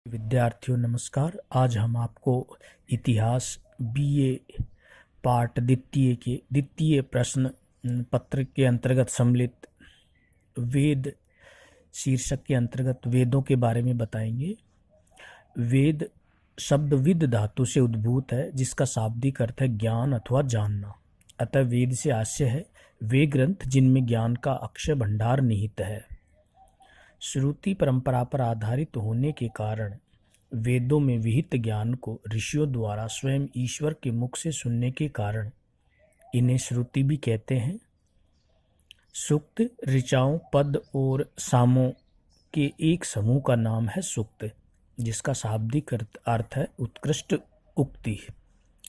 विद्यार्थियों नमस्कार। आज हम आपको इतिहास बीए पार्ट द्वितीय प्रश्न पत्र के अंतर्गत सम्मिलित वेद शीर्षक के अंतर्गत वेदों के बारे में बताएंगे। वेद शब्द विद धातु से उद्भूत है, जिसका शाब्दिक अर्थ है ज्ञान अथवा जानना। अतः वेद से आशय है वे ग्रंथ जिनमें ज्ञान का अक्षय भंडार निहित है। श्रुति परंपरा पर आधारित होने के कारण वेदों में विहित ज्ञान को ऋषियों द्वारा स्वयं ईश्वर के मुख से सुनने के कारण इन्हें श्रुति भी कहते हैं। सूक्त ऋचाओं, पद और सामों के एक समूह का नाम है सूक्त, जिसका शाब्दिक अर्थ है उत्कृष्ट उक्ति।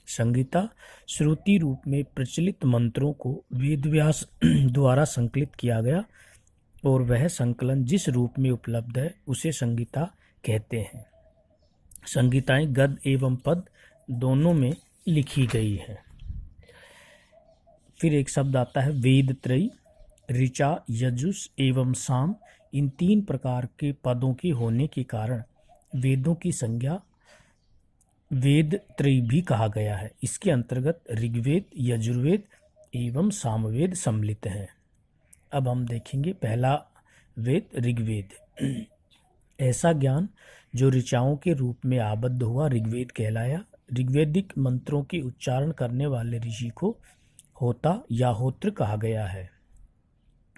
संहिता श्रुति रूप में प्रचलित मंत्रों को वेदव्यास द्वारा संकलित किया गया और वह संकलन जिस रूप में उपलब्ध है उसे संहिता कहते हैं। संहिताएं गद्य एवं पद दोनों में लिखी गई हैं। फिर एक शब्द आता है वेद त्रयी। ऋचा, यजुष एवं साम, इन तीन प्रकार के पदों के होने के कारण वेदों की संज्ञा वेद त्रयी भी कहा गया है। इसके अंतर्गत ऋग्वेद, यजुर्वेद एवं सामवेद सम्मिलित हैं। अब हम देखेंगे पहला वेद ऋग्वेद। ऐसा ज्ञान जो ऋचाओं के रूप में आबद्ध हुआ ऋग्वेद कहलाया। ऋग्वेदिक मंत्रों के उच्चारण करने वाले ऋषि को होता या होत्र कहा गया है।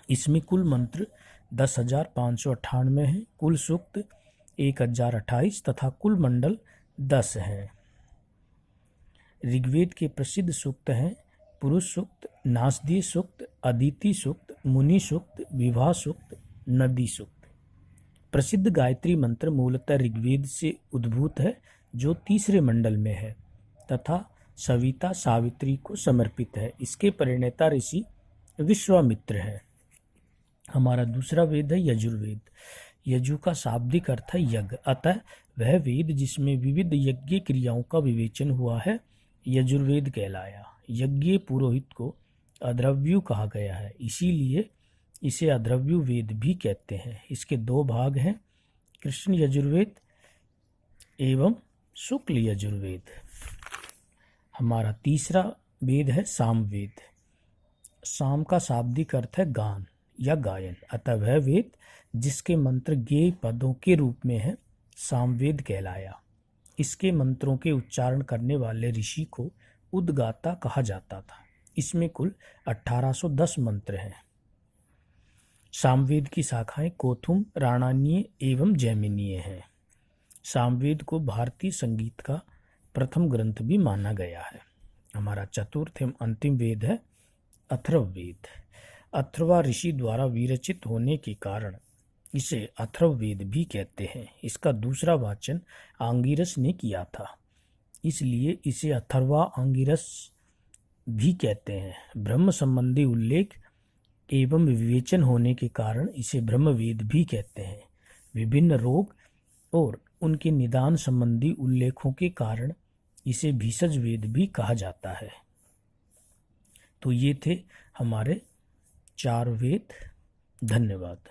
इसमें कुल मंत्र 10,598 हैं, कुल सूक्त 1,028 तथा कुल मंडल 10 हैं। ऋग्वेद के प्रसिद्ध सूक्त हैं पुरुष सूक्त, नासदीय सूक्त, अदिति सूक्त, मुनि सूक्त, विवाह सूक्त, नदी सूक्त। प्रसिद्ध गायत्री मंत्र मूलतः ऋग्वेद से उद्भूत है, जो तीसरे मंडल में है तथा सविता सावित्री को समर्पित है। इसके प्रणेता ऋषि विश्वामित्र है। हमारा दूसरा वेद है यजुर्वेद। यजु का शाब्दिक अर्थ है यज्ञ, अतः वह वेद जिसमें विविध यज्ञ क्रियाओं का विवेचन हुआ है यजुर्वेद कहलाया। यज्ञ पुरोहित को अद्रव्यु कहा गया है, इसीलिए इसे अद्रव्यु वेद भी कहते हैं। इसके दो भाग हैं, कृष्ण यजुर्वेद एवं शुक्ल यजुर्वेद। हमारा तीसरा वेद है सामवेद। साम का शाब्दिक अर्थ है गान या गायन, अतः वह वेद जिसके मंत्र गेय पदों के रूप में है सामवेद कहलाया। इसके मंत्रों के उच्चारण करने वाले ऋषि को उद्गाता कहा जाता था। इसमें कुल 1810 मंत्र हैं। सामवेद की शाखाएं कोथुम, राणानीय एवं जैमिनीय हैं। सामवेद को भारतीय संगीत का प्रथम ग्रंथ भी माना गया है। हमारा चतुर्थ एवं अंतिम वेद है अथर्ववेद। अथर्वा ऋषि द्वारा विरचित होने के कारण इसे अथर्ववेद भी कहते हैं। इसका दूसरा वाचन आंगिरस ने किया था, इसलिए इसे अथर्वा आंगिरस भी कहते हैं। ब्रह्म संबंधी उल्लेख एवं विवेचन होने के कारण इसे ब्रह्मवेद भी कहते हैं। विभिन्न रोग और उनके निदान संबंधी उल्लेखों के कारण इसे भीषज वेद भी कहा जाता है। तो ये थे हमारे 4 वेद। धन्यवाद।